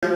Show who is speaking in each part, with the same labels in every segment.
Speaker 1: Au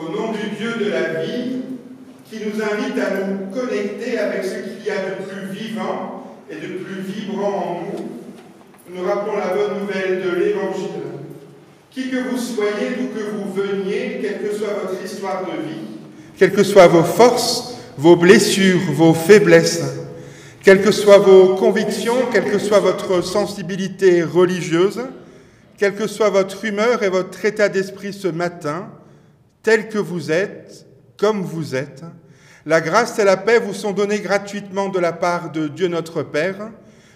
Speaker 1: nom du Dieu de la vie, qui nous invite à nous connecter avec ce qu'il y a de plus vivant et de plus vibrant en nous, nous rappelons la bonne nouvelle de l'Évangile. Qui que vous soyez, d'où que vous veniez, quelle que soit votre histoire de vie, quelles que soient vos forces, vos blessures, vos faiblesses, quelles que soient vos convictions, quelle que soit votre sensibilité religieuse, quelle que soit votre humeur et votre état d'esprit ce matin, tel que vous êtes, comme vous êtes, la grâce et la paix vous sont données gratuitement de la part de Dieu notre Père,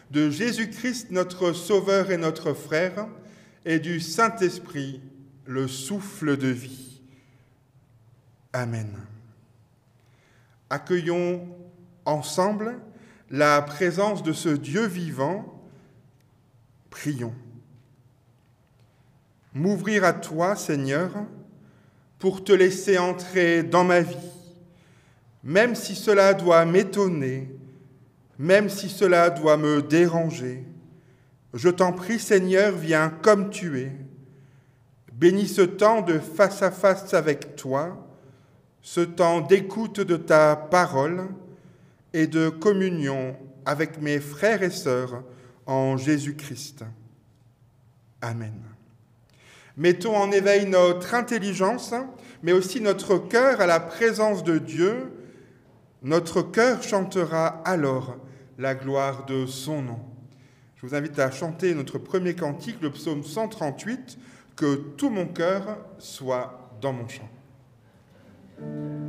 Speaker 1: de Jésus-Christ notre Sauveur et notre Frère, et du Saint-Esprit, le souffle de vie. Amen. Accueillons ensemble la présence de ce Dieu vivant. Prions. M'ouvrir à toi, Seigneur, pour te laisser entrer dans ma vie, même si cela doit m'étonner, même si cela doit me déranger. Je t'en prie, Seigneur, viens comme tu es. Bénis ce temps de face à face avec toi, ce temps d'écoute de ta parole et de communion avec mes frères et sœurs en Jésus-Christ. Amen. Mettons en éveil notre intelligence, mais aussi notre cœur à la présence de Dieu. Notre cœur chantera alors la gloire de son nom. Je vous invite à chanter notre premier cantique, le psaume 138, « Que tout mon cœur soit dans mon chant ».
Speaker 2: Oh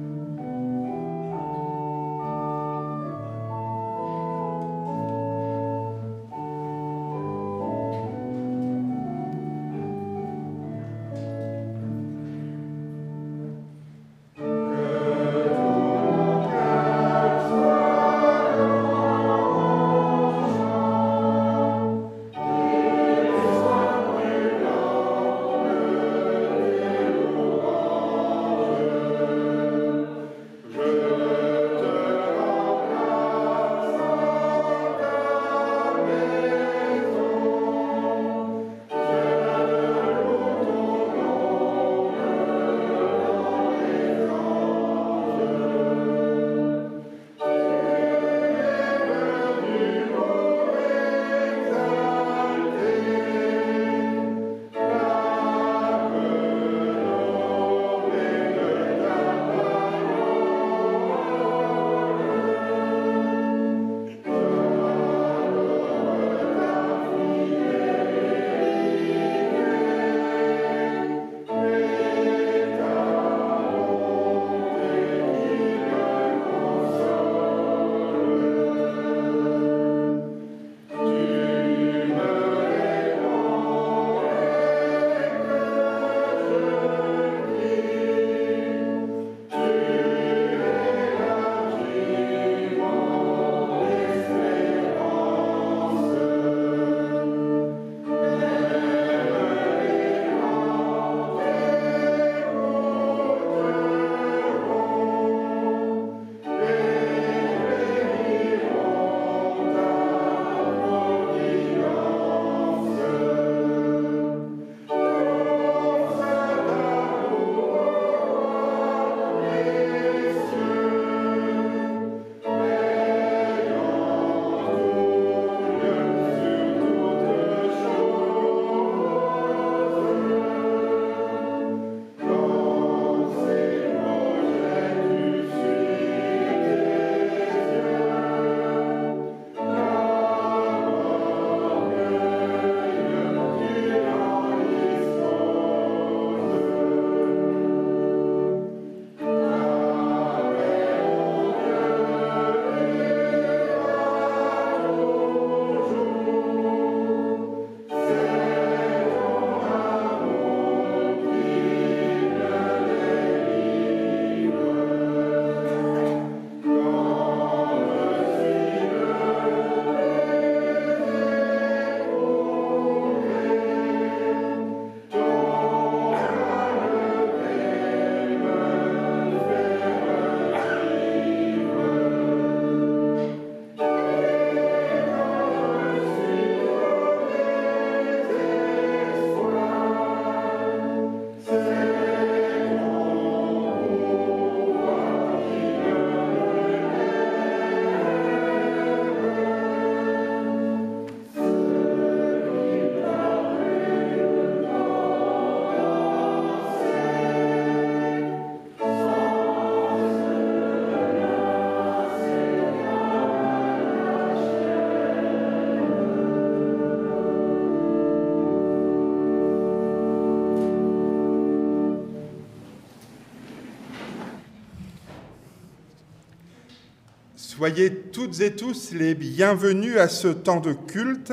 Speaker 1: Soyez toutes et tous les bienvenus à ce temps de culte,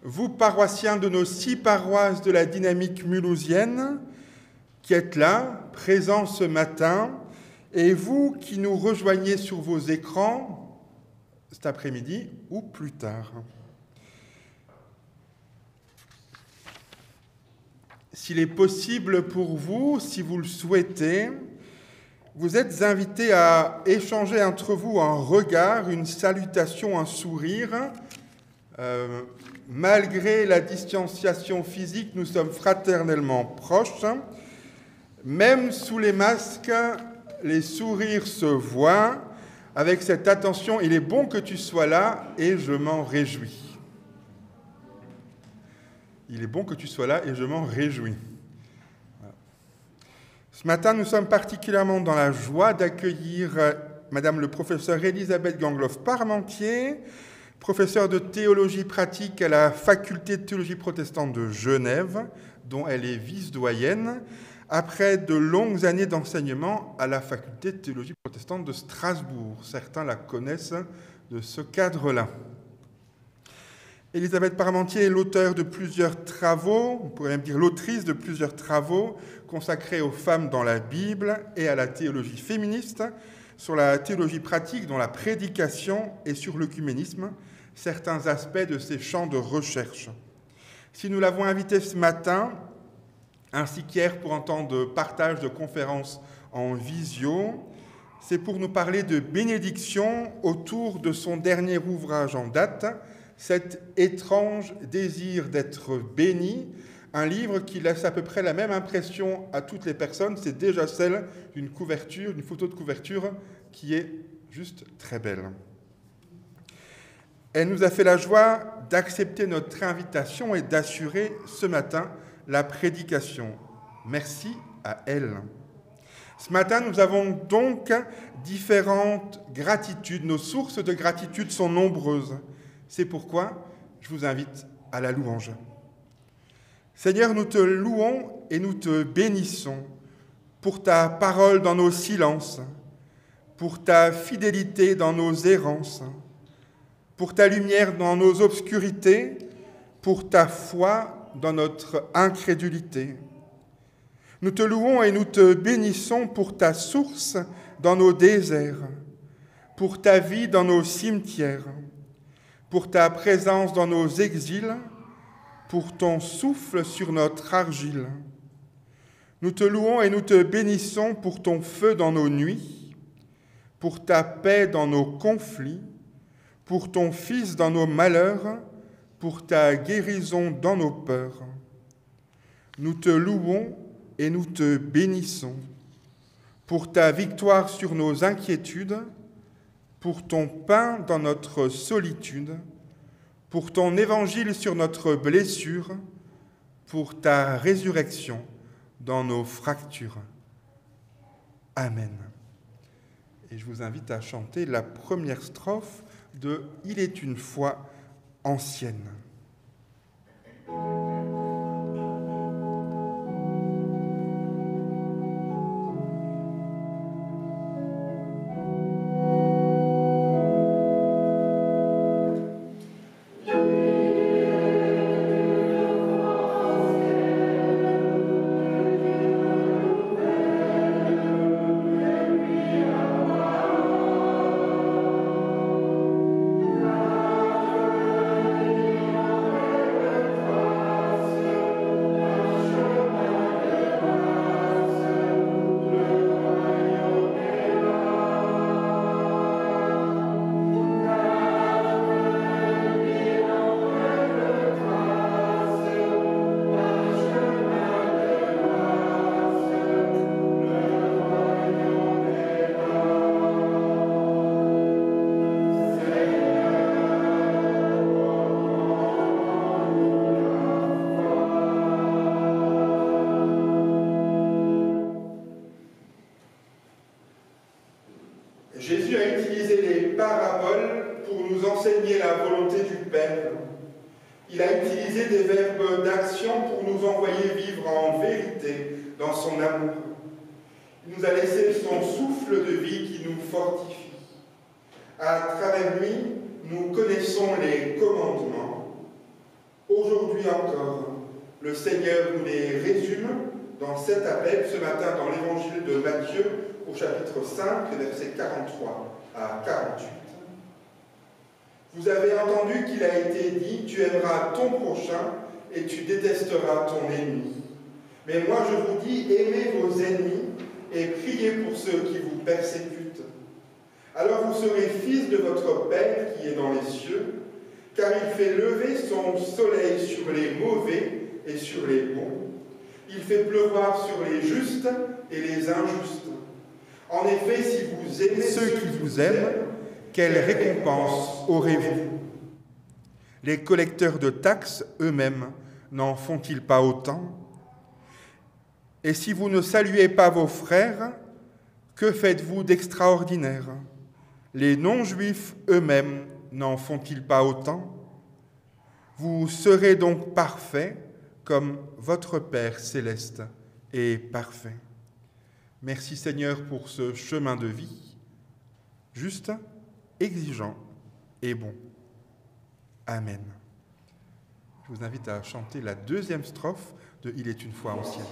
Speaker 1: vous paroissiens de nos 6 paroisses de la dynamique mulhousienne, qui êtes là, présents ce matin, et vous qui nous rejoignez sur vos écrans cet après-midi ou plus tard. S'il est possible pour vous, si vous le souhaitez, vous êtes invités à échanger entre vous un regard, une salutation, un sourire. Malgré la distanciation physique, nous sommes fraternellement proches. Même sous les masques, les sourires se voient. Avec cette attention, il est bon que tu sois là et je m'en réjouis. Il est bon que tu sois là et je m'en réjouis. Ce matin, nous sommes particulièrement dans la joie d'accueillir Madame le professeur Elisabeth Gangloff-Parmentier, professeure de théologie pratique à la faculté de théologie protestante de Genève, dont elle est vice-doyenne, après de longues années d'enseignement à la faculté de théologie protestante de Strasbourg. Certains la connaissent de ce cadre-là. Elisabeth Parmentier est l'auteur de plusieurs travaux, on pourrait même dire l'autrice de plusieurs travaux consacrés aux femmes dans la Bible et à la théologie féministe, sur la théologie pratique dans la prédication et sur l'œcuménisme, certains aspects de ses champs de recherche. Si nous l'avons invitée ce matin, ainsi qu'hier pour un temps de partage de conférences en visio, c'est pour nous parler de bénédiction autour de son dernier ouvrage en date, Cet étrange désir d'être béni, un livre qui laisse à peu près la même impression à toutes les personnes, c'est déjà celle d'une couverture, d'une photo de couverture qui est juste très belle. Elle nous a fait la joie d'accepter notre invitation et d'assurer ce matin la prédication. Merci à elle. Ce matin, nous avons donc différentes gratitudes. Nos sources de gratitude sont nombreuses. C'est pourquoi je vous invite à la louange. Seigneur, nous te louons et nous te bénissons pour ta parole dans nos silences, pour ta fidélité dans nos errances, pour ta lumière dans nos obscurités, pour ta foi dans notre incrédulité. Nous te louons et nous te bénissons pour ta source dans nos déserts, pour ta vie dans nos cimetières, pour ta présence dans nos exils, pour ton souffle sur notre argile. Nous te louons et nous te bénissons pour ton feu dans nos nuits, pour ta paix dans nos conflits, pour ton Fils dans nos malheurs, pour ta guérison dans nos peurs. Nous te louons et nous te bénissons pour ta victoire sur nos inquiétudes, pour ton pain dans notre solitude, pour ton évangile sur notre blessure, pour ta résurrection dans nos fractures. Amen. Et je vous invite à chanter la première strophe de « Il est une fois ancienne ». Jésus a utilisé les paraboles pour nous enseigner la volonté du Père. Il a utilisé des verbes d'action pour nous envoyer vivre en vérité dans son amour. Il nous a laissé son souffle de vie qui nous fortifie. À travers lui, nous connaissons les commandements. Aujourd'hui encore, le Seigneur nous les résume dans cet appel ce matin dans l'évangile de Matthieu au chapitre 5, versets 43 à 48. Vous avez entendu qu'il a été dit, tu aimeras ton prochain et tu détesteras ton ennemi. Mais moi je vous dis, aimez vos ennemis et priez pour ceux qui vous persécutent. Alors vous serez fils de votre Père qui est dans les cieux, car il fait lever son soleil sur les mauvais et sur les bons. Il fait pleuvoir sur les justes et les injustes. En effet, si vous aimez
Speaker 2: ceux qui vous aiment, quelle récompense aurez-vous? Les collecteurs de taxes eux-mêmes n'en font-ils pas autant? Et si vous ne saluez pas vos frères, que faites-vous d'extraordinaire? Les non-juifs eux-mêmes n'en font-ils pas autant? Vous serez donc parfaits comme votre Père céleste est parfait. Merci Seigneur pour ce chemin de vie, juste, exigeant et bon. Amen. Je vous invite à chanter la deuxième strophe de « Il est une fois ancienne ».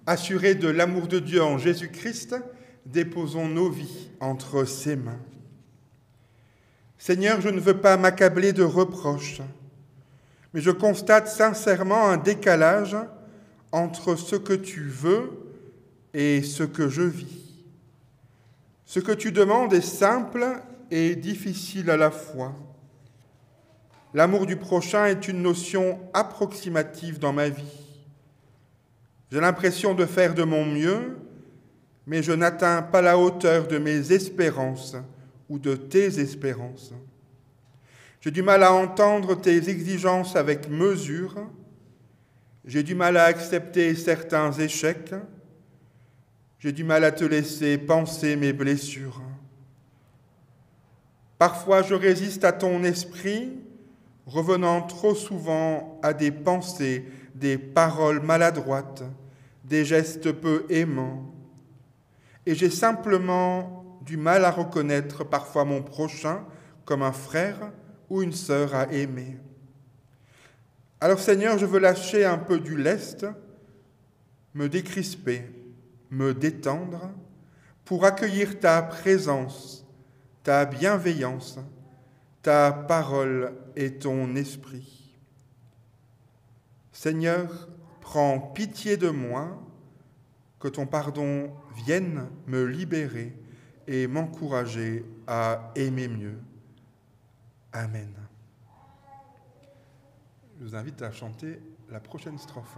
Speaker 2: Assurés de l'amour de Dieu en Jésus-Christ, déposons nos vies entre ses mains. Seigneur, je ne veux pas m'accabler de reproches, mais je constate sincèrement un décalage entre ce que tu veux et ce que je vis. Ce que tu demandes est simple et difficile à la fois. L'amour du prochain est une notion approximative dans ma vie. J'ai l'impression de faire de mon mieux, mais je n'atteins pas la hauteur de mes espérances ou de tes espérances. J'ai du mal à entendre tes exigences avec mesure. J'ai du mal à accepter certains échecs. J'ai du mal à te laisser penser mes blessures. Parfois, je résiste à ton esprit, revenant trop souvent à des pensées, des paroles maladroites, des gestes peu aimants. Et j'ai simplement du mal à reconnaître parfois mon prochain comme un frère ou une sœur à aimer. Alors Seigneur, je veux lâcher un peu du lest, me décrisper, me détendre, pour accueillir ta présence, ta bienveillance, ta parole et ton esprit. Seigneur, prends pitié de moi, que ton pardon vienne me libérer et m'encourager à aimer mieux. Amen. Je vous invite à chanter la prochaine strophe.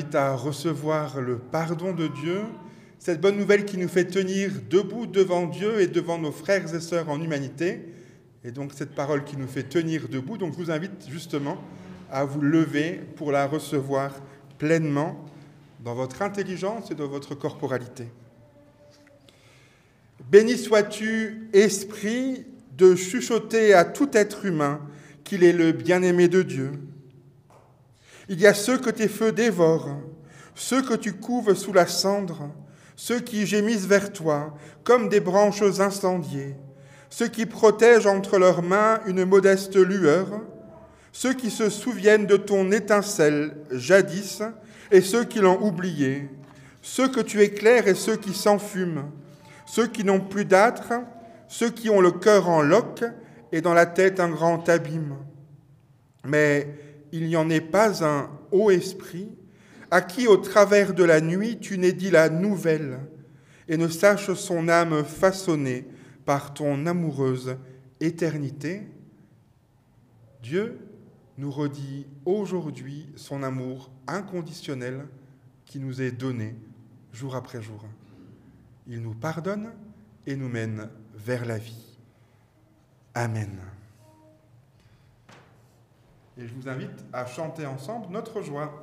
Speaker 1: invite à recevoir le pardon de Dieu, cette bonne nouvelle qui nous fait tenir debout devant Dieu et devant nos frères et sœurs en humanité, et donc cette parole qui nous fait tenir debout. Donc je vous invite justement à vous lever pour la recevoir pleinement dans votre intelligence et dans votre corporalité. Béni sois-tu, Esprit, de chuchoter à tout être humain qu'il est le bien-aimé de Dieu. Il y a ceux que tes feux dévorent, ceux que tu couves sous la cendre, ceux qui gémissent vers toi comme des branches incendiées, ceux qui protègent entre leurs mains une modeste lueur, ceux qui se souviennent de ton étincelle jadis et ceux qui l'ont oublié, ceux que tu éclaires et ceux qui s'enfument, ceux qui n'ont plus d'âtre, ceux qui ont le cœur en loques et dans la tête un grand abîme. Mais il n'y en est pas un, ô Esprit, à qui au travers de la nuit tu n'aies dit la nouvelle et ne sache son âme façonnée par ton amoureuse éternité. Dieu nous redit aujourd'hui son amour inconditionnel qui nous est donné jour après jour. Il nous pardonne et nous mène vers la vie. Amen. Et je vous invite à chanter ensemble notre joie.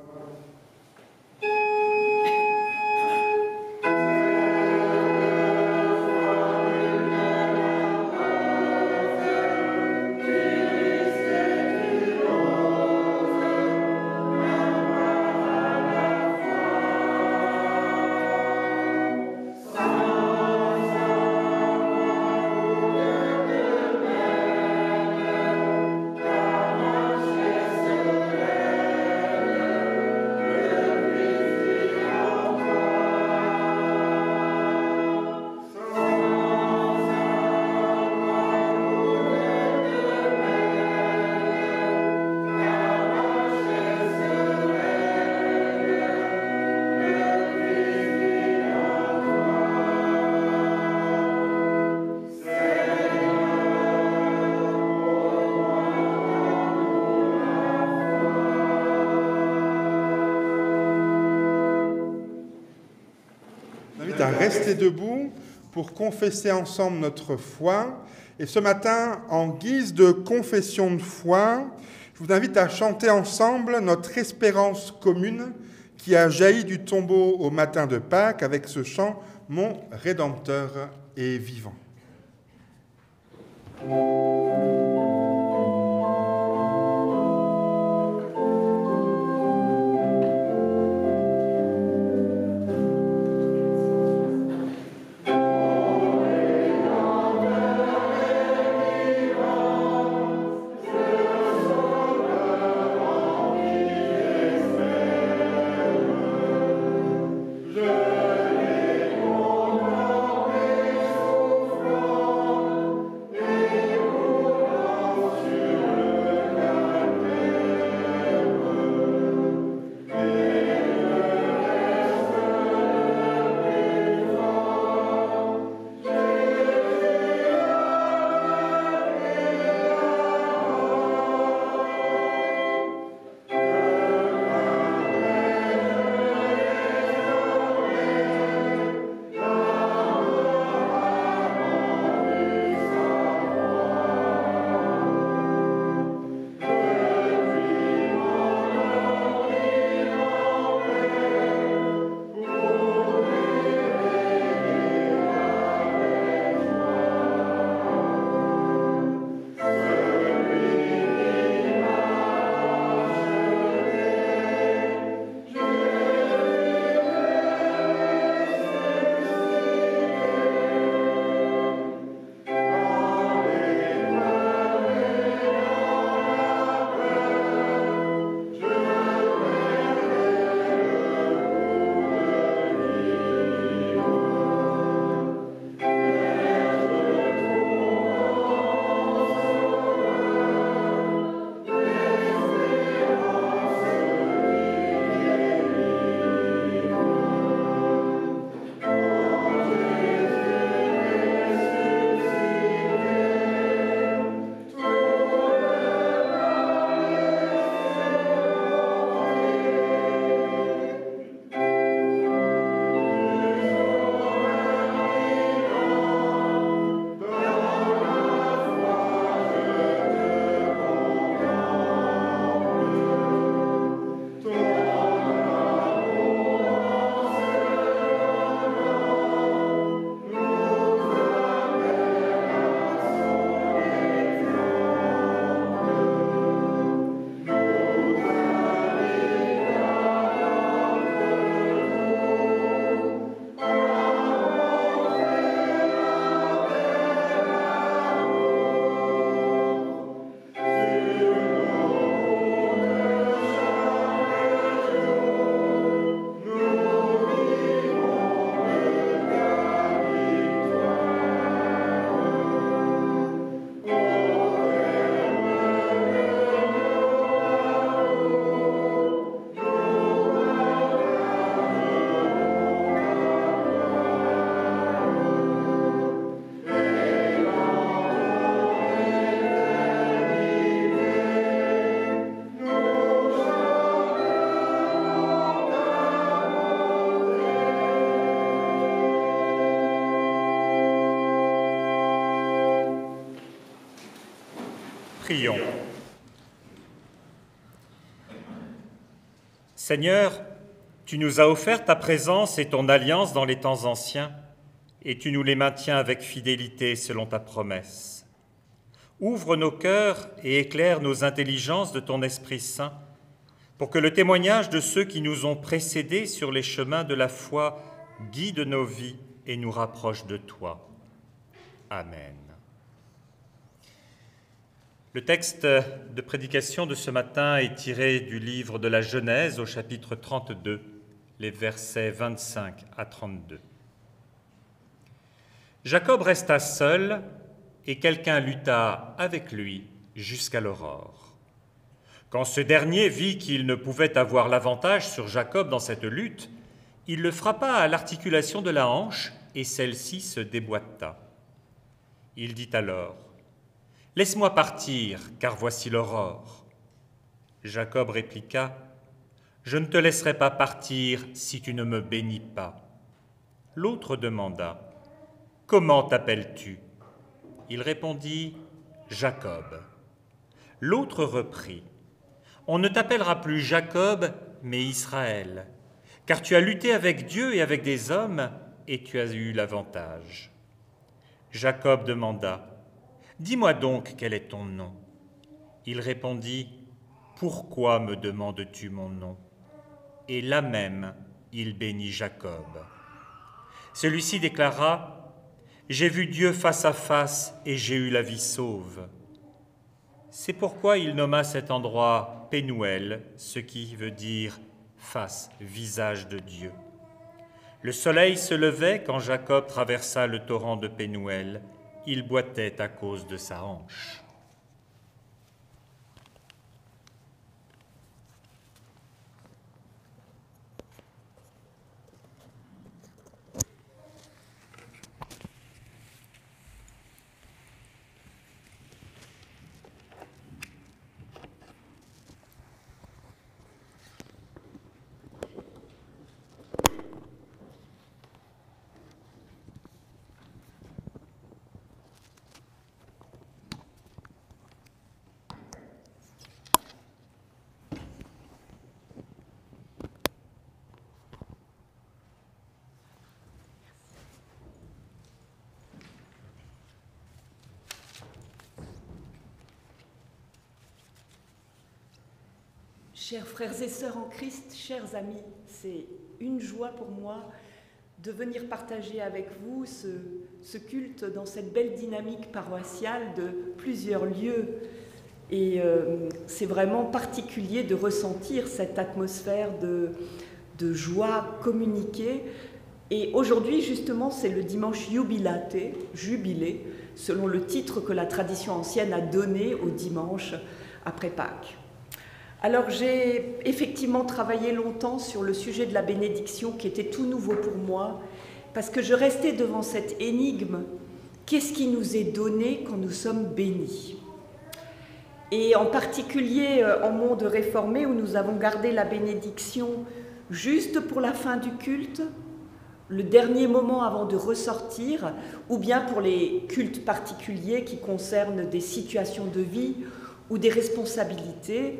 Speaker 1: À rester debout pour confesser ensemble notre foi. Et ce matin, en guise de confession de foi, je vous invite à chanter ensemble notre espérance commune qui a jailli du tombeau au matin de Pâques avec ce chant « Mon Rédempteur est vivant ».
Speaker 3: Je Prions. Seigneur, tu nous as offert ta présence et ton alliance dans les temps anciens, et tu nous les maintiens avec fidélité selon ta promesse. Ouvre nos cœurs et éclaire nos intelligences de ton Esprit Saint, pour que le témoignage de ceux qui nous ont précédés sur les chemins de la foi guide nos vies et nous rapproche de toi. Amen. Le texte de prédication de ce matin est tiré du livre de la Genèse au chapitre 32, les versets 25 à 32. Jacob resta seul et quelqu'un lutta avec lui jusqu'à l'aurore. Quand ce dernier vit qu'il ne pouvait avoir l'avantage sur Jacob dans cette lutte, il le frappa à l'articulation de la hanche et celle-ci se déboîta. Il dit alors : « Laisse-moi partir, car voici l'aurore. » Jacob répliqua : « Je ne te laisserai pas partir si tu ne me bénis pas. » L'autre demanda : « Comment t'appelles-tu » Il répondit : « Jacob. » L'autre reprit : « On ne t'appellera plus Jacob, mais Israël, car tu as lutté avec Dieu et avec des hommes, et tu as eu l'avantage. » Jacob demanda : « Dis-moi donc quel est ton nom » Il répondit : « Pourquoi me demandes-tu mon nom » Et là même, il bénit Jacob. Celui-ci déclara : « J'ai vu Dieu face à face et j'ai eu la vie sauve. » C'est pourquoi il nomma cet endroit Pénuel, ce qui veut dire face, visage de Dieu. Le soleil se levait quand Jacob traversa le torrent de Pénuel. Il boitait à cause de sa hanche.
Speaker 4: Chers frères et sœurs en Christ, chers amis, c'est une joie pour moi de venir partager avec vous ce culte dans cette belle dynamique paroissiale de plusieurs lieux. Et c'est vraiment particulier de ressentir cette atmosphère de joie communiquée. Et aujourd'hui, justement, c'est le dimanche jubilate, jubilé, selon le titre que la tradition ancienne a donné au dimanche après Pâques. Alors j'ai effectivement travaillé longtemps sur le sujet de la bénédiction qui était tout nouveau pour moi, parce que je restais devant cette énigme, qu'est-ce qui nous est donné quand nous sommes bénis ? Et en particulier en monde réformé où nous avons gardé la bénédiction juste pour la fin du culte, le dernier moment avant de ressortir, ou bien pour les cultes particuliers qui concernent des situations de vie ou des responsabilités,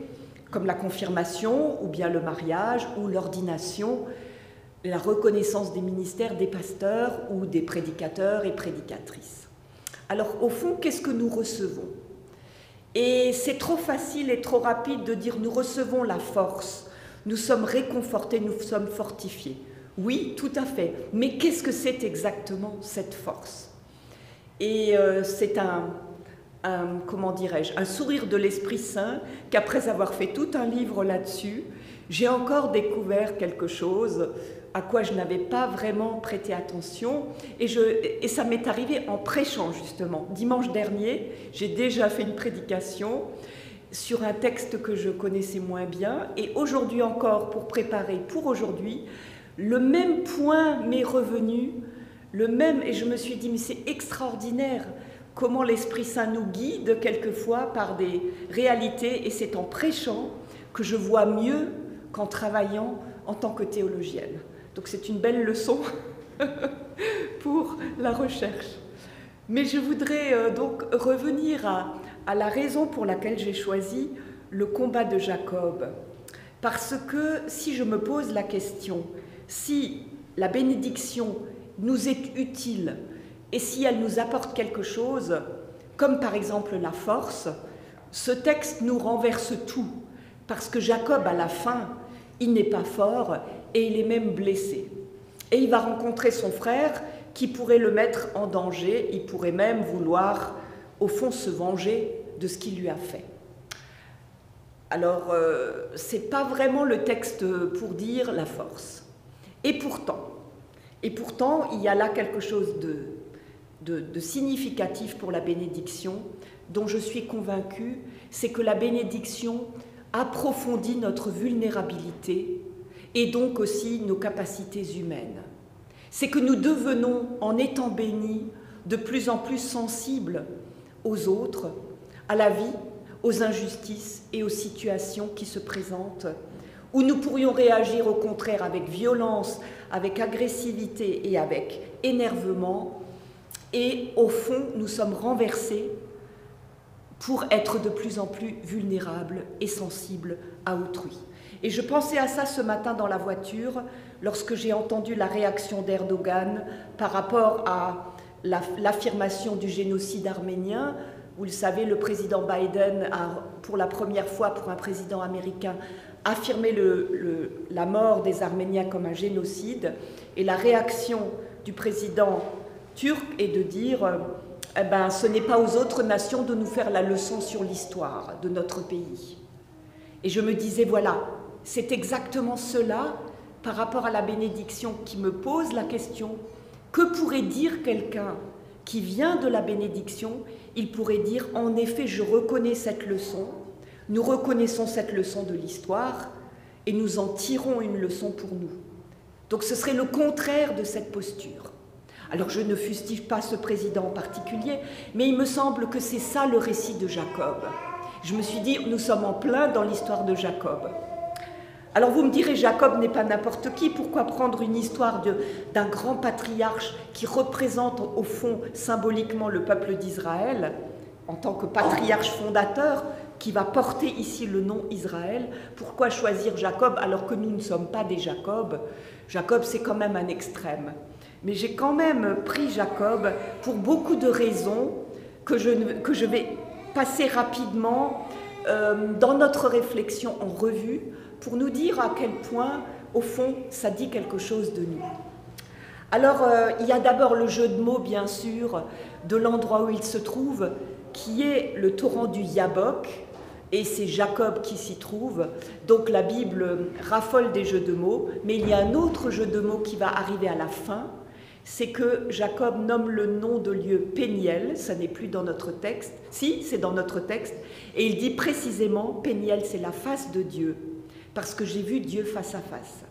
Speaker 4: comme la confirmation, ou bien le mariage, ou l'ordination, la reconnaissance des ministères des pasteurs ou des prédicateurs et prédicatrices. Alors, au fond, qu'est-ce que nous recevons ? Et c'est trop facile et trop rapide de dire « nous recevons la force, nous sommes réconfortés, nous sommes fortifiés ». Oui, tout à fait, mais qu'est-ce que c'est exactement cette force ? Et c'est un sourire de l'Esprit Saint qu'après avoir fait tout un livre là-dessus, j'ai encore découvert quelque chose à quoi je n'avais pas vraiment prêté attention et ça m'est arrivé en prêchant justement. Dimanche dernier, j'ai déjà fait une prédication sur un texte que je connaissais moins bien et aujourd'hui encore, pour préparer pour aujourd'hui, le même point m'est revenu, et je me suis dit mais c'est extraordinaire comment l'Esprit Saint nous guide quelquefois par des réalités, et c'est en prêchant que je vois mieux qu'en travaillant en tant que théologienne. Donc c'est une belle leçon pour la recherche. Mais je voudrais donc revenir à la raison pour laquelle j'ai choisi le combat de Jacob. Parce que si je me pose la question, si la bénédiction nous est utile et si elle nous apporte quelque chose, comme par exemple la force, ce texte nous renverse tout. Parce que Jacob, à la fin, il n'est pas fort et il est même blessé. Et il va rencontrer son frère qui pourrait le mettre en danger, il pourrait même vouloir, au fond, se venger de ce qu'il lui a fait. Alors, ce n'est pas vraiment le texte pour dire la force. Et pourtant, il y a là quelque chose de significatif pour la bénédiction, dont je suis convaincue, c'est que la bénédiction approfondit notre vulnérabilité et donc aussi nos capacités humaines. C'est que nous devenons, en étant bénis, de plus en plus sensibles aux autres, à la vie, aux injustices et aux situations qui se présentent, où nous pourrions réagir au contraire avec violence, avec agressivité et avec énervement, et au fond, nous sommes renversés pour être de plus en plus vulnérables et sensibles à autrui. Et je pensais à ça ce matin dans la voiture, lorsque j'ai entendu la réaction d'Erdogan par rapport à l'affirmation du génocide arménien. Vous le savez, le président Biden a, pour la première fois pour un président américain, affirmé la mort des Arméniens comme un génocide. Et la réaction du président turc est de dire eh ben, ce n'est pas aux autres nations de nous faire la leçon sur l'histoire de notre pays. Et je me disais, voilà, c'est exactement cela par rapport à la bénédiction qui me pose la question, que pourrait dire quelqu'un qui vient de la bénédiction? Il pourrait dire, en effet, je reconnais cette leçon, nous reconnaissons cette leçon de l'histoire et nous en tirons une leçon pour nous. Donc ce serait le contraire de cette posture. Alors je ne fustige pas ce président en particulier, mais il me semble que c'est ça le récit de Jacob. Je me suis dit, nous sommes en plein dans l'histoire de Jacob. Alors vous me direz, Jacob n'est pas n'importe qui, pourquoi prendre une histoire d'un grand patriarche qui représente au fond symboliquement le peuple d'Israël, en tant que patriarche fondateur, qui va porter ici le nom Israël? Pourquoi choisir Jacob alors que nous ne sommes pas des Jacob? Jacob, c'est quand même un extrême. Mais j'ai quand même pris Jacob pour beaucoup de raisons que je vais passer rapidement dans notre réflexion en revue pour nous dire à quel point, au fond, ça dit quelque chose de nous. Alors, il y a d'abord le jeu de mots, bien sûr, de l'endroit où il se trouve, qui est le torrent du Yabok, et c'est Jacob qui s'y trouve. Donc la Bible raffole des jeux de mots, mais il y a un autre jeu de mots qui va arriver à la fin, c'est que Jacob nomme le nom de lieu Péniel, ça n'est plus dans notre texte, si, c'est dans notre texte, et il dit précisément, Péniel, c'est la face de Dieu, parce que j'ai vu Dieu face à face.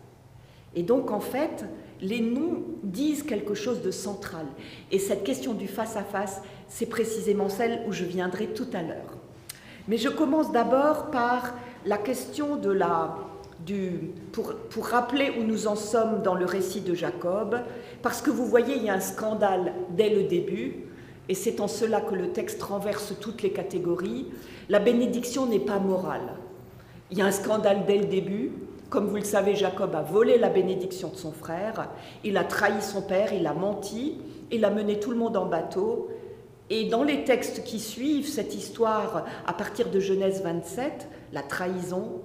Speaker 4: Et donc, en fait, les noms disent quelque chose de central. Et cette question du face à face, c'est précisément celle où je viendrai tout à l'heure. Mais je commence d'abord par la question pour rappeler où nous en sommes dans le récit de Jacob, parce que vous voyez, il y a un scandale dès le début, et c'est en cela que le texte renverse toutes les catégories. La bénédiction n'est pas morale. Il y a un scandale dès le début. Comme vous le savez, Jacob a volé la bénédiction de son frère, il a trahi son père, il a menti, il a mené tout le monde en bateau. Et dans les textes qui suivent cette histoire, à partir de Genèse 27, la trahison,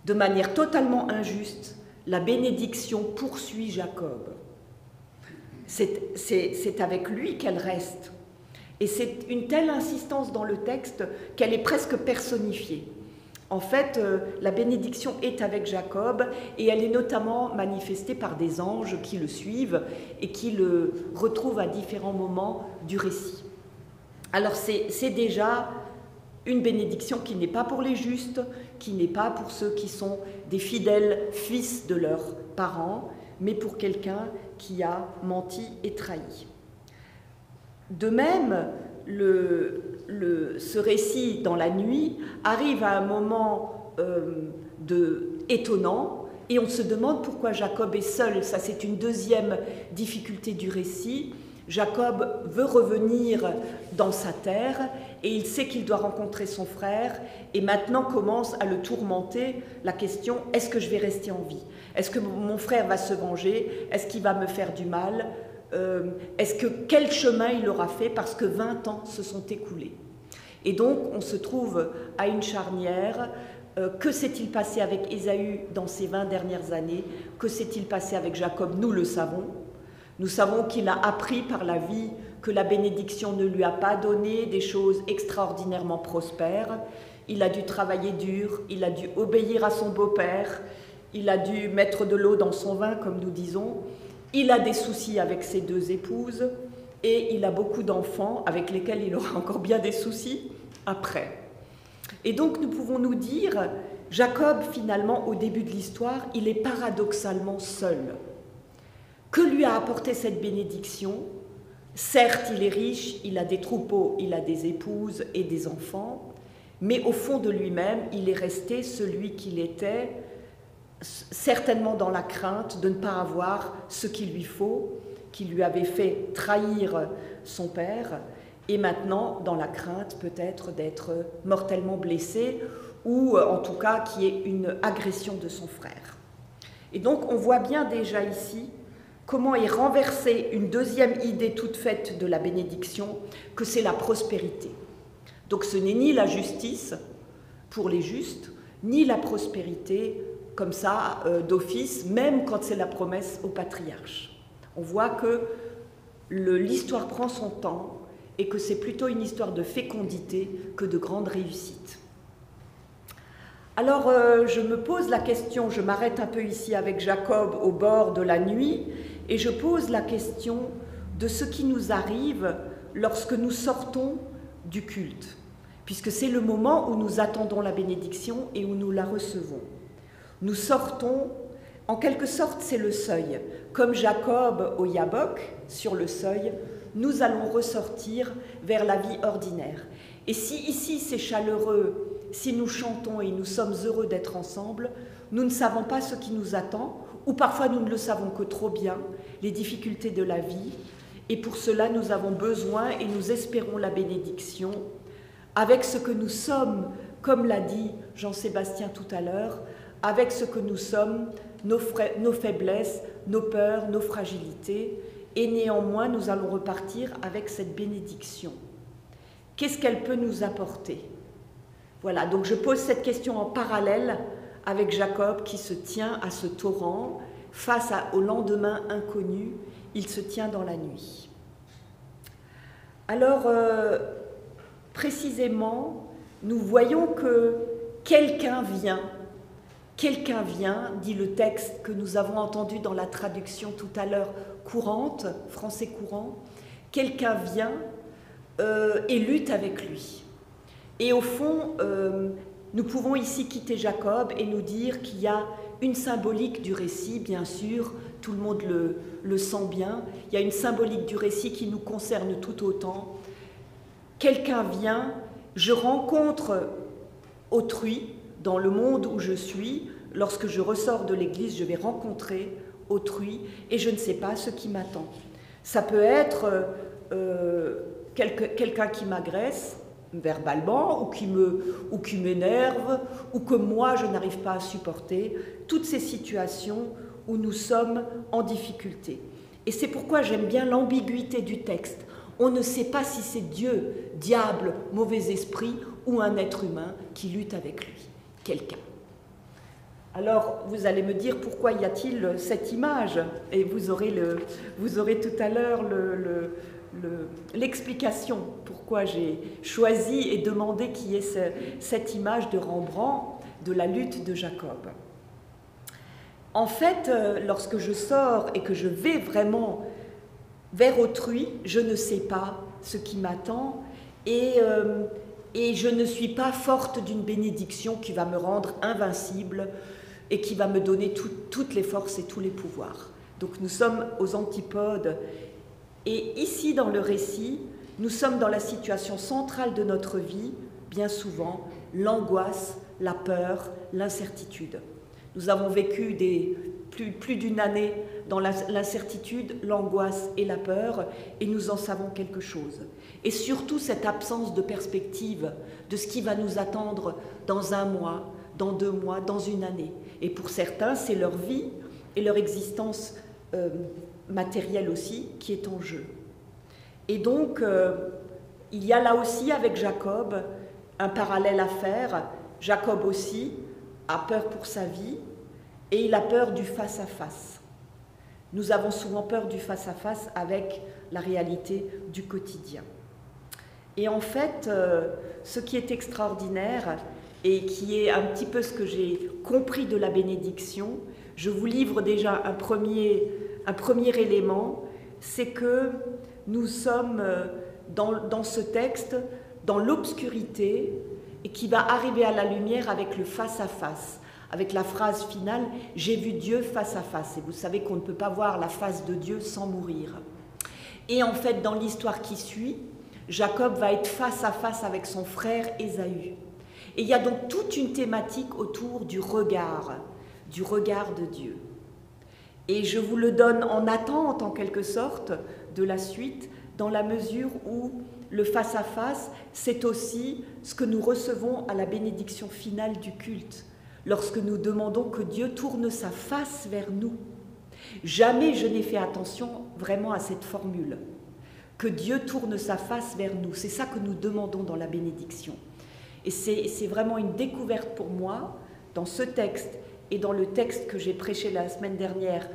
Speaker 4: de manière totalement injuste, la bénédiction poursuit Jacob. C'est avec lui qu'elle reste. Et c'est une telle insistance dans le texte qu'elle est presque personnifiée. En fait, la bénédiction est avec Jacob et elle est notamment manifestée par des anges qui le suivent et qui le retrouvent à différents moments du récit. Alors c'est déjà une bénédiction qui n'est pas pour les justes, qui n'est pas pour ceux qui sont des fidèles fils de leurs parents, mais pour quelqu'un qui a menti et trahi. De même, ce récit dans la nuit arrive à un moment étonnant et on se demande pourquoi Jacob est seul. Ça, c'est une deuxième difficulté du récit. Jacob veut revenir dans sa terre et il sait qu'il doit rencontrer son frère et maintenant commence à le tourmenter la question, est-ce que je vais rester en vie? Est-ce que mon frère va se venger? Est-ce qu'il va me faire du mal? Quel chemin il aura fait parce que 20 ans se sont écoulés? Et donc on se trouve à une charnière. Que s'est-il passé avec Ésaü dans ces 20 dernières années? Que s'est-il passé avec Jacob? Nous le savons. Nous savons qu'il a appris par la vie que la bénédiction ne lui a pas donné des choses extraordinairement prospères. Il a dû travailler dur, il a dû obéir à son beau-père, il a dû mettre de l'eau dans son vin, comme nous disons. Il a des soucis avec ses 2 épouses et il a beaucoup d'enfants avec lesquels il aura encore bien des soucis après. Et donc nous pouvons nous dire, Jacob finalement au début de l'histoire, il est paradoxalement seul. Que lui a apporté cette bénédiction? Certes, il est riche, il a des troupeaux, il a des épouses et des enfants, mais au fond de lui-même, il est resté celui qu'il était, certainement dans la crainte de ne pas avoir ce qu'il lui faut, qui lui avait fait trahir son père, et maintenant dans la crainte peut-être d'être mortellement blessé, ou en tout cas qu'il y ait une agression de son frère. Et donc on voit bien déjà ici comment est renversée une deuxième idée toute faite de la bénédiction, que c'est la prospérité. Donc ce n'est ni la justice pour les justes, ni la prospérité comme ça d'office, même quand c'est la promesse au patriarche. On voit que l'histoire prend son temps et que c'est plutôt une histoire de fécondité que de grande réussite. Alors je me pose la question, je m'arrête un peu ici avec Jacob au bord de la nuit, et je pose la question de ce qui nous arrive lorsque nous sortons du culte, puisque c'est le moment où nous attendons la bénédiction et où nous la recevons. Nous sortons, en quelque sorte c'est le seuil, comme Jacob au Yabok, sur le seuil, nous allons ressortir vers la vie ordinaire. Et si ici c'est chaleureux, si nous chantons et nous sommes heureux d'être ensemble, nous ne savons pas ce qui nous attend, ou parfois nous ne le savons que trop bien, les difficultés de la vie, et pour cela nous avons besoin et nous espérons la bénédiction, avec ce que nous sommes, comme l'a dit Jean-Sébastien tout à l'heure, avec ce que nous sommes, nos faiblesses, nos peurs, nos fragilités, et néanmoins nous allons repartir avec cette bénédiction. Qu'est-ce qu'elle peut nous apporter? Voilà, donc je pose cette question en parallèle avec Jacob qui se tient à ce torrent, face au lendemain inconnu, il se tient dans la nuit. Alors, précisément, nous voyons que quelqu'un vient, dit le texte que nous avons entendu dans la traduction tout à l'heure courante, français courant, quelqu'un vient et lutte avec lui. Et au fond, nous pouvons ici quitter Jacob et nous dire qu'il y a une symbolique du récit, bien sûr, tout le monde le sent bien, il y a une symbolique du récit qui nous concerne tout autant. Quelqu'un vient, je rencontre autrui dans le monde où je suis, lorsque je ressors de l'église, je vais rencontrer autrui et je ne sais pas ce qui m'attend. Ça peut être quelqu'un qui m'agresse verbalement ou qui m'énerve ou que moi je n'arrive pas à supporter, toutes ces situations où nous sommes en difficulté. Et c'est pourquoi j'aime bien l'ambiguïté du texte. On ne sait pas si c'est Dieu, diable, mauvais esprit ou un être humain qui lutte avec lui, quelqu'un. Alors, vous allez me dire pourquoi y a-t-il cette image? Et vous aurez tout à l'heure l'explication pourquoi j'ai choisi et demandé qu'il y ait cette image de Rembrandt de la lutte de Jacob. En fait, lorsque je sors et que je vais vraiment vers autrui, je ne sais pas ce qui m'attend et je ne suis pas forte d'une bénédiction qui va me rendre invincible et qui va me donner toutes les forces et tous les pouvoirs. Donc nous sommes aux antipodes. Et ici, dans le récit, nous sommes dans la situation centrale de notre vie, bien souvent, l'angoisse, la peur, l'incertitude. Nous avons vécu plus d'une année dans l'incertitude, l'angoisse et la peur, et nous en savons quelque chose. Et surtout cette absence de perspective de ce qui va nous attendre dans 1 mois, dans 2 mois, dans 1 année. Et pour certains, c'est leur vie et leur existence matérielle aussi qui est en jeu. Et donc, il y a là aussi avec Jacob un parallèle à faire. Jacob aussi a peur pour sa vie et il a peur du face-à-face. Nous avons souvent peur du face-à-face avec la réalité du quotidien. Et en fait, ce qui est extraordinaire et qui est un petit peu ce que j'ai compris de la bénédiction, je vous livre déjà un premier élément, c'est que nous sommes dans ce texte, dans l'obscurité, et qui va arriver à la lumière avec le face-à-face, avec la phrase finale « J'ai vu Dieu face à face ». Et vous savez qu'on ne peut pas voir la face de Dieu sans mourir. Et en fait, dans l'histoire qui suit, Jacob va être face à face avec son frère Ésaü. Et il y a donc toute une thématique autour du regard de Dieu. Et je vous le donne en attente, en quelque sorte, de la suite, dans la mesure où le face-à-face, c'est aussi ce que nous recevons à la bénédiction finale du culte, lorsque nous demandons que Dieu tourne sa face vers nous. Jamais je n'ai fait attention vraiment à cette formule, que Dieu tourne sa face vers nous. C'est ça que nous demandons dans la bénédiction. Et c'est vraiment une découverte pour moi, dans ce texte et dans le texte que j'ai prêché la semaine dernière,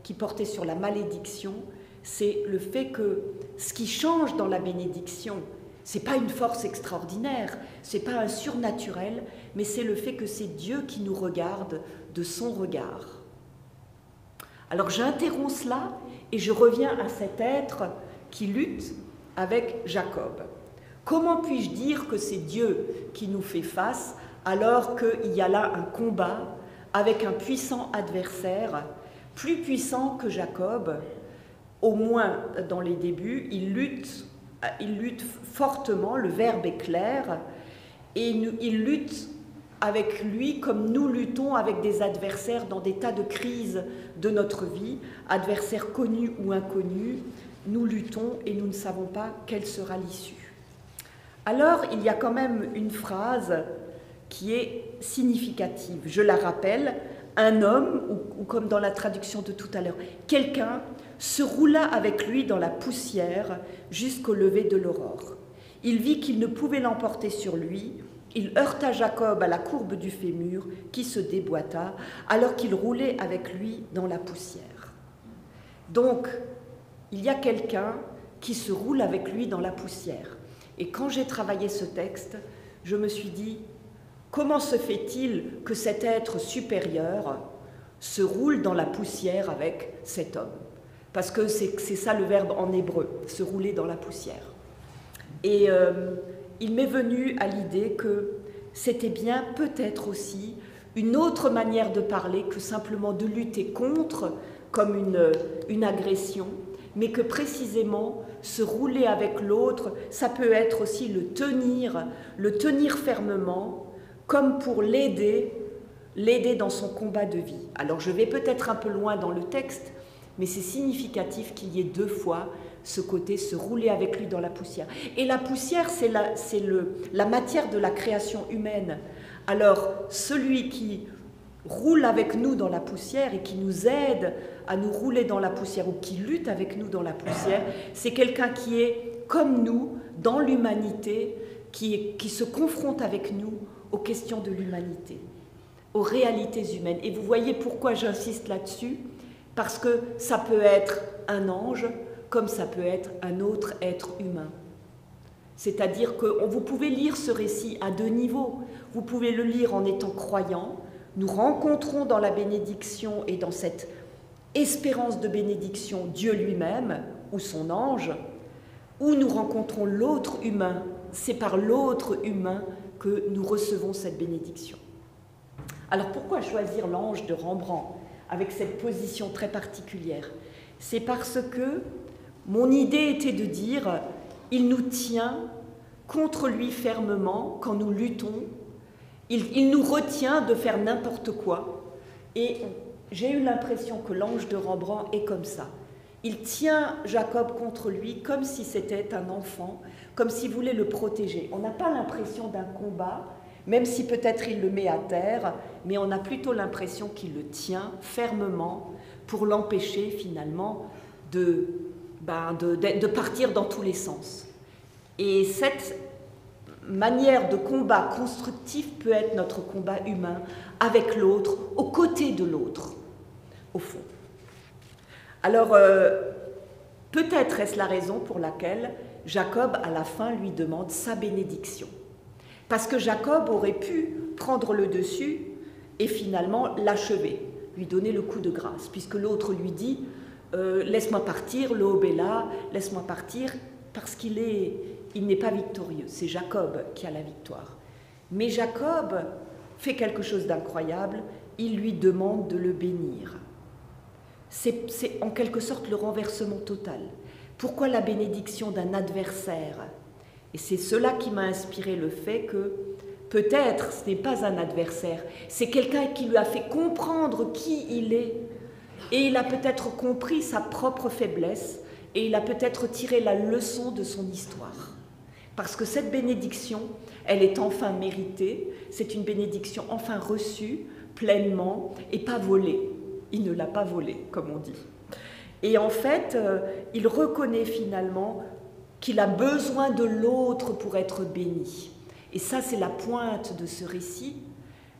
Speaker 4: qui portait sur la malédiction, c'est le fait que ce qui change dans la bénédiction, ce n'est pas une force extraordinaire, ce n'est pas un surnaturel, mais c'est le fait que c'est Dieu qui nous regarde de son regard. Alors j'interromps cela et je reviens à cet être qui lutte avec Jacob. Comment puis-je dire que c'est Dieu qui nous fait face alors qu'il y a là un combat avec un puissant adversaire, plus puissant que Jacob? Au moins dans les débuts, il lutte fortement, le verbe est clair, et il lutte avec lui comme nous luttons avec des adversaires dans des tas de crises de notre vie, adversaires connus ou inconnus, nous luttons et nous ne savons pas quelle sera l'issue. Alors, il y a quand même une phrase qui est significative, je la rappelle, un homme, ou comme dans la traduction de tout à l'heure, quelqu'un se roula avec lui dans la poussière jusqu'au lever de l'aurore. Il vit qu'il ne pouvait l'emporter sur lui. Il heurta Jacob à la courbe du fémur qui se déboîta alors qu'il roulait avec lui dans la poussière. Donc, il y a quelqu'un qui se roule avec lui dans la poussière. Et quand j'ai travaillé ce texte, je me suis dit, comment se fait-il que cet être supérieur se roule dans la poussière avec cet homme? Parce que c'est ça le verbe en hébreu, se rouler dans la poussière. Et il m'est venu à l'idée que c'était bien peut-être aussi une autre manière de parler que simplement de lutter contre, comme une agression, mais que précisément se rouler avec l'autre, ça peut être aussi le tenir fermement, comme pour l'aider dans son combat de vie. Alors je vais peut-être un peu loin dans le texte, mais c'est significatif qu'il y ait 2 fois ce côté se rouler avec lui dans la poussière. Et la poussière, c'est la matière de la création humaine. Alors, celui qui roule avec nous dans la poussière et qui nous aide à nous rouler dans la poussière ou qui lutte avec nous dans la poussière, c'est quelqu'un qui est comme nous, dans l'humanité, qui se confronte avec nous aux questions de l'humanité, aux réalités humaines. Et vous voyez pourquoi j'insiste là-dessus? Parce que ça peut être un ange, comme ça peut être un autre être humain. C'est-à-dire que vous pouvez lire ce récit à 2 niveaux. Vous pouvez le lire en étant croyant. Nous rencontrons dans la bénédiction et dans cette espérance de bénédiction Dieu lui-même ou son ange, ou nous rencontrons l'autre humain. C'est par l'autre humain que nous recevons cette bénédiction. Alors pourquoi choisir l'ange de Rembrandt avec cette position très particulière? C'est parce que mon idée était de dire, il nous tient contre lui fermement quand nous luttons, il nous retient de faire n'importe quoi, et j'ai eu l'impression que l'ange de Rembrandt est comme ça. Il tient Jacob contre lui comme si c'était un enfant, comme s'il voulait le protéger. On n'a pas l'impression d'un combat, même si peut-être il le met à terre, mais on a plutôt l'impression qu'il le tient fermement pour l'empêcher finalement de partir dans tous les sens. Et cette manière de combat constructif peut être notre combat humain avec l'autre, aux côtés de l'autre, au fond. Alors, peut-être est-ce la raison pour laquelle Jacob, à la fin, lui demande sa bénédiction. Parce que Jacob aurait pu prendre le dessus et finalement l'achever, lui donner le coup de grâce, puisque l'autre lui dit « Laisse-moi partir, l'aube est là, laisse-moi partir », parce qu'il n'est pas victorieux. C'est Jacob qui a la victoire. Mais Jacob fait quelque chose d'incroyable, il lui demande de le bénir. C'est en quelque sorte le renversement total. Pourquoi la bénédiction d'un adversaire? Et c'est cela qui m'a inspiré le fait que peut-être ce n'est pas un adversaire, c'est quelqu'un qui lui a fait comprendre qui il est. Et il a peut-être compris sa propre faiblesse et il a peut-être tiré la leçon de son histoire. Parce que cette bénédiction, elle est enfin méritée, c'est une bénédiction enfin reçue, pleinement, et pas volée. Il ne l'a pas volée, comme on dit. Et en fait, il reconnaît finalement qu'il a besoin de l'autre pour être béni. Et ça, c'est la pointe de ce récit,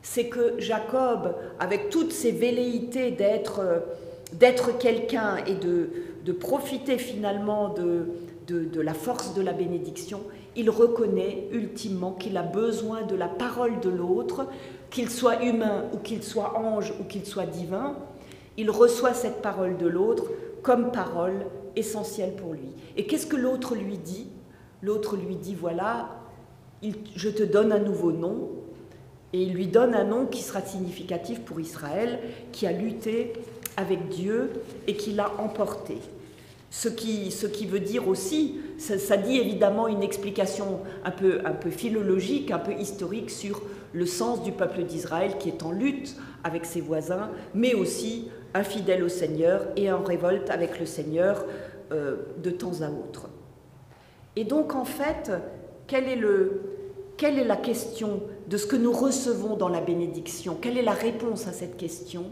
Speaker 4: c'est que Jacob, avec toutes ses velléités d'être quelqu'un et de profiter finalement de la force de la bénédiction, il reconnaît ultimement qu'il a besoin de la parole de l'autre, qu'il soit humain ou qu'il soit ange ou qu'il soit divin. Il reçoit cette parole de l'autre comme parole essentielle pour lui. Et qu'est-ce que l'autre lui dit? L'autre lui dit, voilà, je te donne un nouveau nom, et il lui donne un nom qui sera significatif pour Israël, qui a lutté avec Dieu et qui l'a emporté. Ce qui veut dire aussi, ça dit évidemment une explication un peu philologique, un peu historique sur le sens du peuple d'Israël qui est en lutte avec ses voisins, mais aussi infidèle au Seigneur et en révolte avec le Seigneur de temps à autre. Et donc en fait, quelle est la question de ce que nous recevons dans la bénédiction? Quelle est la réponse à cette question?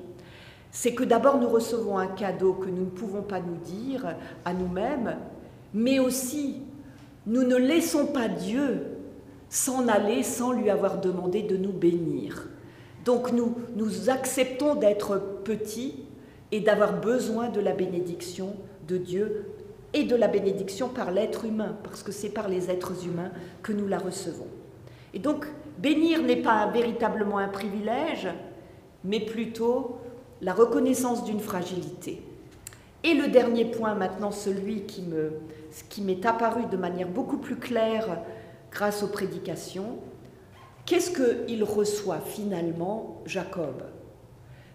Speaker 4: C'est que d'abord nous recevons un cadeau que nous ne pouvons pas nous dire à nous-mêmes, mais aussi nous ne laissons pas Dieu s'en aller sans lui avoir demandé de nous bénir. Donc nous acceptons d'être petits et d'avoir besoin de la bénédiction de Dieu et de la bénédiction par l'être humain, parce que c'est par les êtres humains que nous la recevons. Et donc, bénir n'est pas véritablement un privilège, mais plutôt la reconnaissance d'une fragilité. Et le dernier point maintenant, celui qui m'est apparu de manière beaucoup plus claire grâce aux prédications, qu'est-ce qu'il reçoit finalement, Jacob?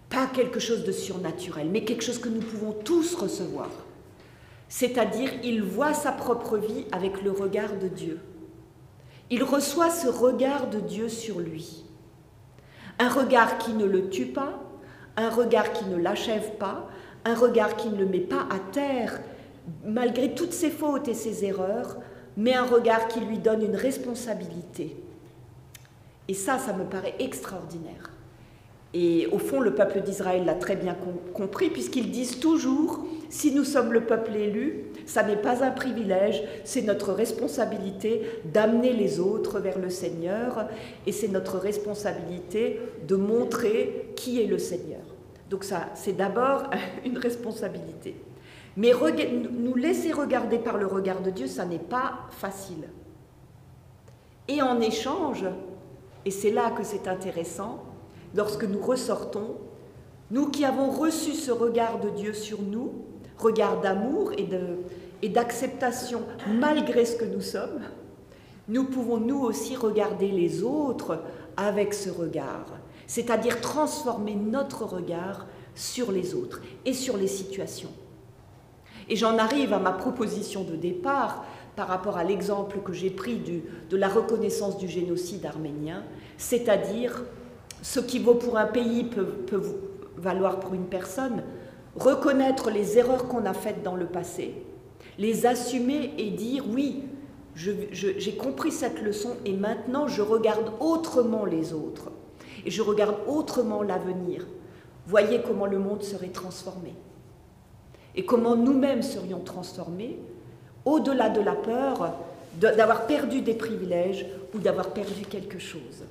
Speaker 4: Pas quelque chose de surnaturel, mais quelque chose que nous pouvons tous recevoir. C'est-à-dire, il voit sa propre vie avec le regard de Dieu. Il reçoit ce regard de Dieu sur lui. Un regard qui ne le tue pas, un regard qui ne l'achève pas, un regard qui ne le met pas à terre, malgré toutes ses fautes et ses erreurs, mais un regard qui lui donne une responsabilité. Et ça me paraît extraordinaire. Et au fond, le peuple d'Israël l'a très bien compris, puisqu'ils disent toujours, si nous sommes le peuple élu, ça n'est pas un privilège, c'est notre responsabilité d'amener les autres vers le Seigneur, et c'est notre responsabilité de montrer qui est le Seigneur. Donc ça, c'est d'abord une responsabilité. Mais nous laisser regarder par le regard de Dieu, ça n'est pas facile. Et en échange, et c'est là que c'est intéressant, lorsque nous ressortons, nous qui avons reçu ce regard de Dieu sur nous, regard d'amour et d'acceptation malgré ce que nous sommes, nous pouvons nous aussi regarder les autres avec ce regard, c'est-à-dire transformer notre regard sur les autres et sur les situations. Et j'en arrive à ma proposition de départ par rapport à l'exemple que j'ai pris de la reconnaissance du génocide arménien, c'est-à-dire ce qui vaut pour un pays peut valoir pour une personne, reconnaître les erreurs qu'on a faites dans le passé, les assumer et dire oui, j'ai compris cette leçon et maintenant je regarde autrement les autres et je regarde autrement l'avenir. Voyez comment le monde serait transformé et comment nous-mêmes serions transformés au-delà de la peur d'avoir perdu des privilèges ou d'avoir perdu quelque chose.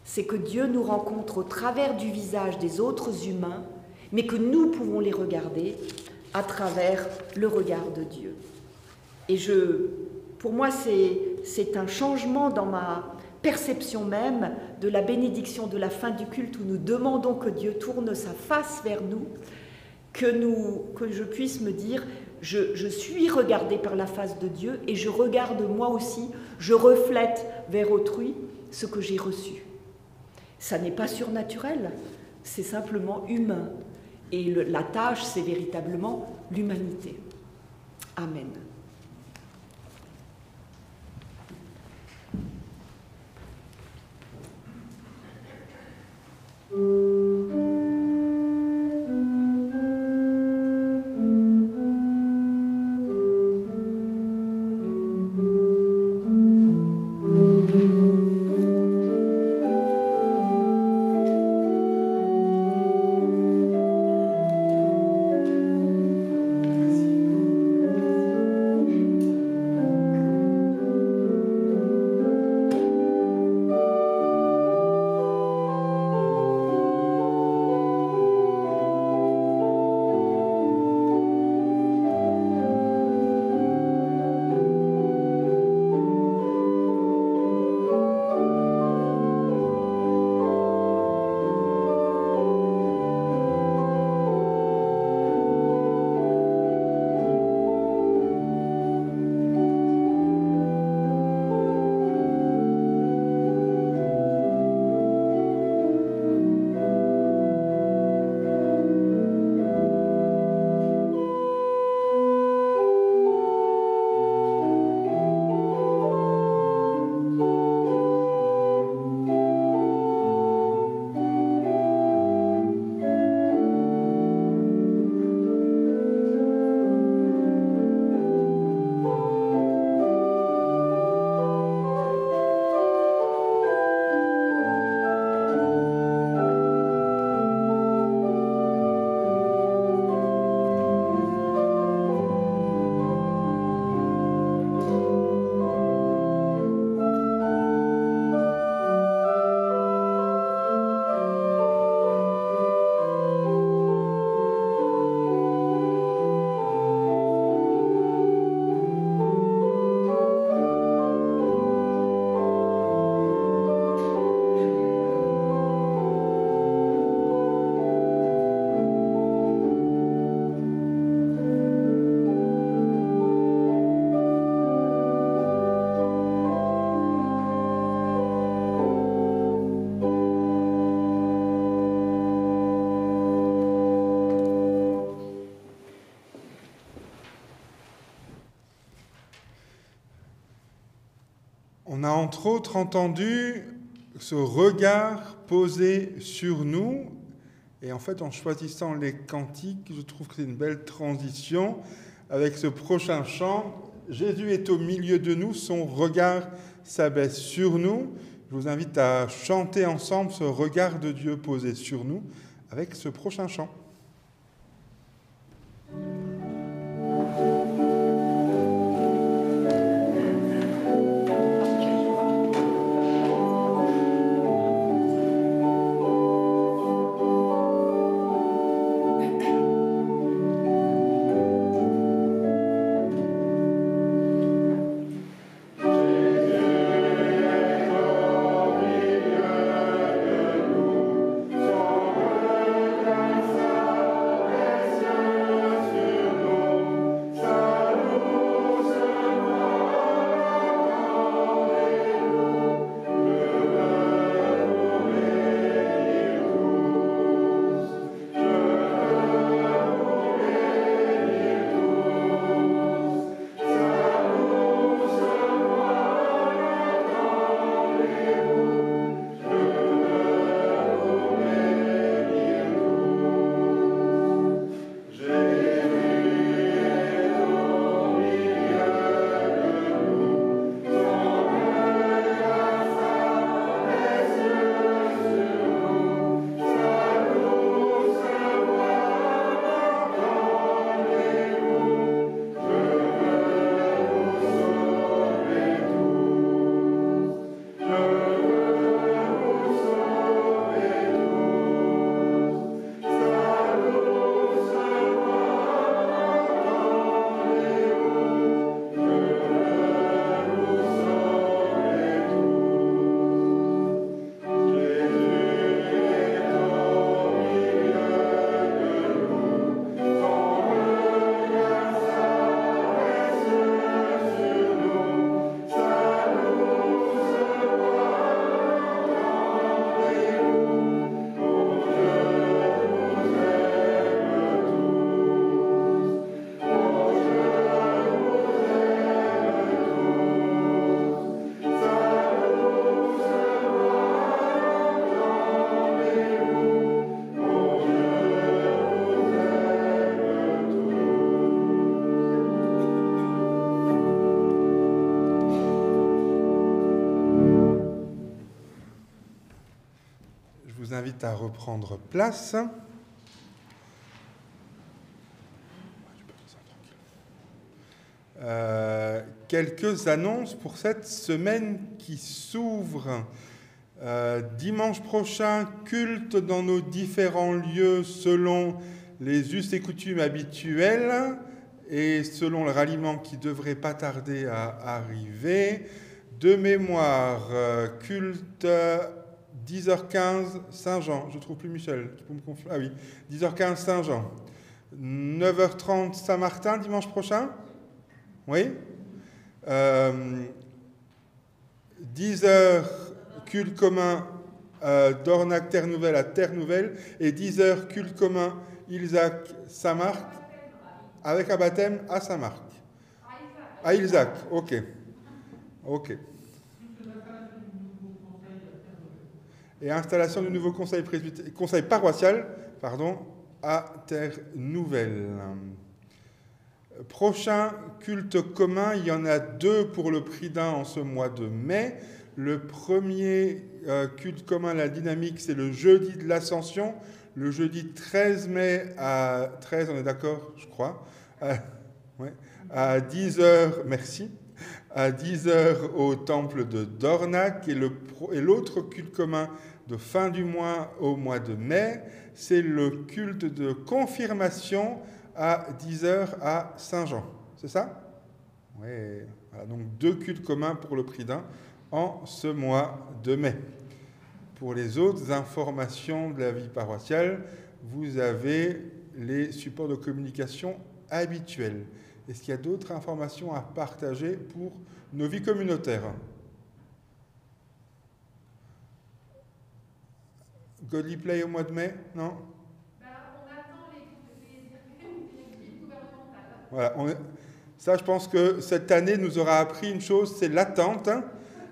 Speaker 4: C'est que Dieu nous rencontre au travers du visage des autres humains, mais que nous pouvons les regarder à travers le regard de Dieu. Et pour moi, c'est un changement dans ma perception même de la bénédiction de la fin du culte où nous demandons que Dieu tourne sa face vers nous, que je puisse me dire, je suis regardée par la face de Dieu et je regarde moi aussi, je reflète vers autrui ce que j'ai reçu. Ça n'est pas surnaturel, c'est simplement humain. Et la tâche, c'est véritablement l'humanité. Amen.
Speaker 2: On a entre autres entendu ce regard posé sur nous, et en fait en choisissant les cantiques, je trouve que c'est une belle transition avec ce prochain chant. Jésus est au milieu de nous, son regard s'abaisse sur nous. Je vous invite à chanter ensemble ce regard de Dieu posé sur nous avec ce prochain chant.
Speaker 1: invite à reprendre place. Quelques annonces pour cette semaine qui s'ouvre. Dimanche prochain, culte dans nos différents lieux selon les us et coutumes habituels et selon le ralliement qui devrait pas tarder à arriver. De mémoire, culte 10h15 Saint-Jean. Je ne trouve plus Michel. Ah oui, 10h15 Saint-Jean. 9h30 Saint-Martin dimanche prochain. Oui. 10h culte commun d'Ornac Terre Nouvelle à Terre Nouvelle et 10h culte commun Ilzac Saint-Marc avec un baptême à Saint-Marc. À Ilzac, ok. Ok. Et installation du nouveau conseil paroissial, à Terre Nouvelle. Prochain culte commun, il y en a 2 pour le Prix d'Ain en ce mois de mai. Le premier culte commun, la dynamique, c'est le jeudi de l'Ascension, le jeudi 13 mai à 13, on est d'accord, je crois, à 10h, merci, à 10h au temple de Dornac, et l'autre culte commun de fin du mois au mois de mai, c'est le culte de confirmation à 10h à Saint-Jean. C'est ça? Oui. Voilà, donc 2 cultes communs pour le Prix d'Ain en ce mois de mai. Pour les autres informations de la vie paroissiale, vous avez les supports de communication habituels. Est-ce qu'il y a d'autres informations à partager pour nos vies communautaires? Godly Play au mois de mai? Non?
Speaker 5: On attend les guides gouvernementales.
Speaker 1: Voilà, ça, je pense que cette année nous aura appris une chose, c'est l'attente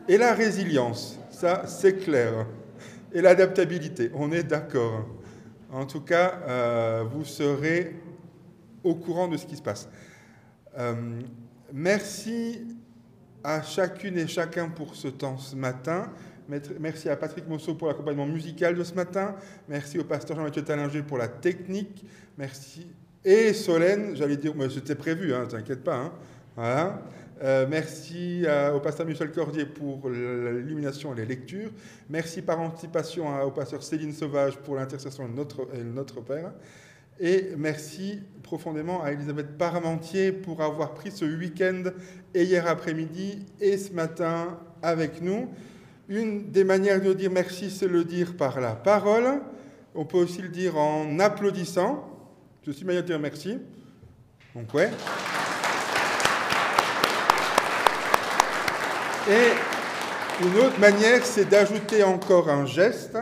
Speaker 1: et la résilience. Ça, c'est clair. Et l'adaptabilité, on est d'accord. En tout cas, vous serez au courant de ce qui se passe. Merci à chacune et chacun pour ce temps ce matin. Merci à Patrick Mosso pour l'accompagnement musical de ce matin. Merci au pasteur Jean-Mathieu Tallinger pour la technique. Merci. Et Solène, j'allais dire, mais c'était prévu, hein, t'inquiète pas. Hein. Voilà. Merci au pasteur Michel Cordier pour l'illumination et les lectures. Merci par anticipation au pasteur Céline Sauvage pour l'intercession de notre Père. Et merci profondément à Elisabeth Parmentier pour avoir pris ce week-end et hier après-midi et ce matin avec nous. Une des manières de dire merci, c'est le dire par la parole. On peut aussi le dire en applaudissant. C'est aussi une manière de dire merci. Donc, ouais. Et une autre manière, c'est d'ajouter encore un geste.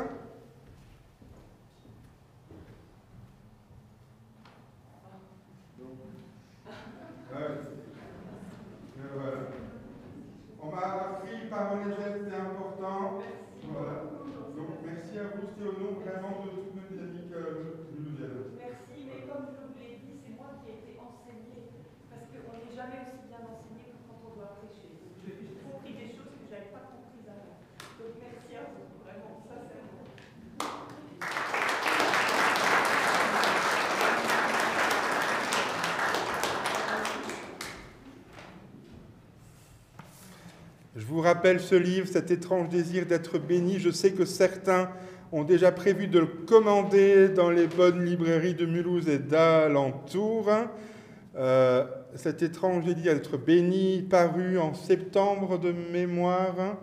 Speaker 1: On m'a appris par les gestes, c'est important. Voilà. Donc, merci à vous, c'était au nom vraiment de toutes nos amis mulhousiennes.
Speaker 4: Merci, mais comme je vous l'ai dit, c'est moi qui ai été enseignée, parce qu'on n'est jamais aussi bien enseigné que quand on doit prêcher. J'ai compris des choses que je n'avais pas comprises avant. Donc merci à vous, vraiment, sincèrement.
Speaker 1: Je vous rappelle ce livre, Cet étrange désir d'être béni. Je sais que certains ont déjà prévu de le commander dans les bonnes librairies de Mulhouse et d'alentour. Cet étrange désir d'être béni, paru en septembre de mémoire,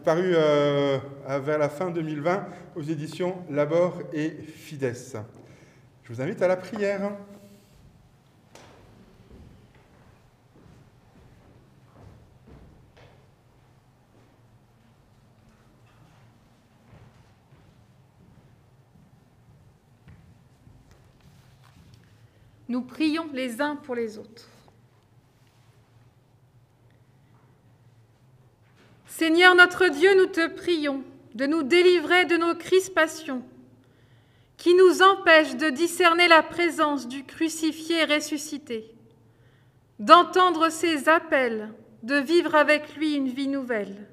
Speaker 1: paru vers la fin 2020 aux éditions Labor et Fides. Je vous invite à la prière.
Speaker 5: Nous prions les uns pour les autres. Seigneur notre Dieu, nous te prions de nous délivrer de nos crispations qui nous empêchent de discerner la présence du crucifié et ressuscité, d'entendre ses appels, de vivre avec lui une vie nouvelle.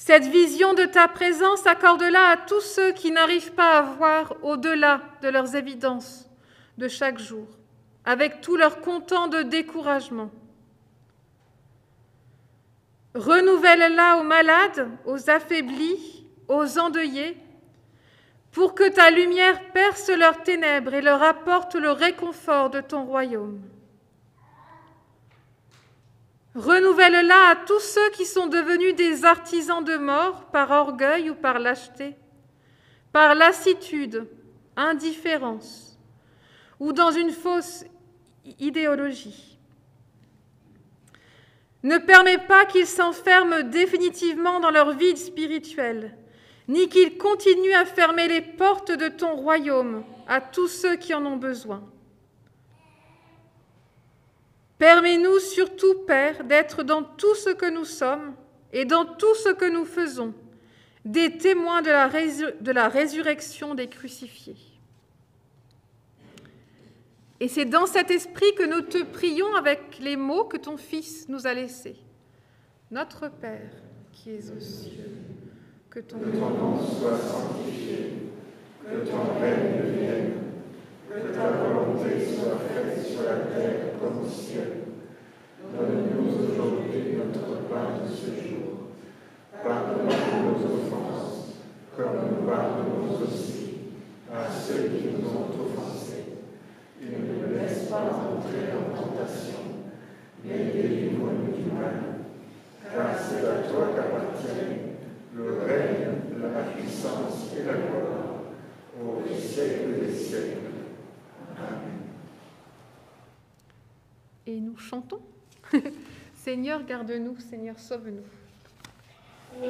Speaker 5: Cette vision de ta présence, accorde-la à tous ceux qui n'arrivent pas à voir au-delà de leurs évidences de chaque jour, avec tout leur content de découragement. Renouvelle-la aux malades, aux affaiblis, aux endeuillés, pour que ta lumière perce leurs ténèbres et leur apporte le réconfort de ton royaume. Renouvelle-la à tous ceux qui sont devenus des artisans de mort par orgueil ou par lâcheté, par lassitude, indifférence ou dans une fausse idéologie. Ne permets pas qu'ils s'enferment définitivement dans leur vide spirituel, ni qu'ils continuent à fermer les portes de ton royaume à tous ceux qui en ont besoin. Permets-nous surtout, Père, d'être dans tout ce que nous sommes et dans tout ce que nous faisons, des témoins de la résurrection des crucifiés. Et c'est dans cet esprit que nous te prions avec les mots que ton Fils nous a laissés. Notre Père, qui es aux cieux, que ton nom soit sanctifié, que ton règne vienne, que ta volonté soit faite sur la terre comme au ciel. Donne-nous aujourd'hui notre pain de ce jour. Pardonne-nous nos offenses, comme nous pardonnons aussi à ceux qui nous ont offensés. Et ne nous laisse pas entrer en tentation, mais délivre-nous du mal. Car c'est à toi qu'appartiennent le règne, la puissance et la gloire, au siècle des siècles. Amen. Et nous chantons. Seigneur, garde-nous, Seigneur, sauve-nous.
Speaker 2: Sur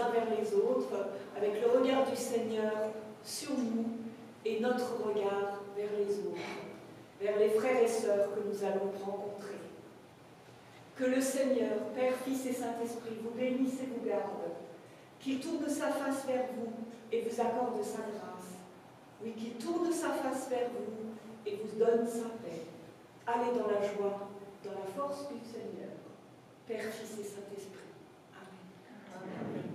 Speaker 4: uns vers les autres, avec le regard du Seigneur sur nous et notre regard vers les autres, vers les frères et sœurs que nous allons rencontrer. Que le Seigneur, Père, Fils et Saint-Esprit, vous bénisse et vous garde, qu'il tourne sa face vers vous et vous accorde sa grâce. Oui, qu'il tourne sa face vers vous et vous donne sa paix. Allez dans la joie, dans la force du Seigneur, Père, Fils et Saint-Esprit. Amen. Amen.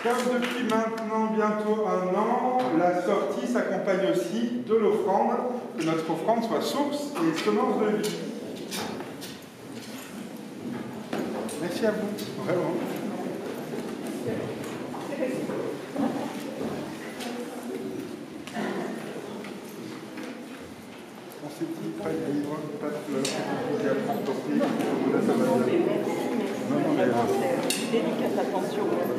Speaker 2: Comme depuis maintenant bientôt 1 an, la sortie s'accompagne aussi de l'offrande, que notre offrande soit source et semence de vie. Merci à vous, vraiment. On s'est dit, pas de livre, pas de fleurs, pas de transporter, là ça va bien.
Speaker 4: Merci, délicate attention.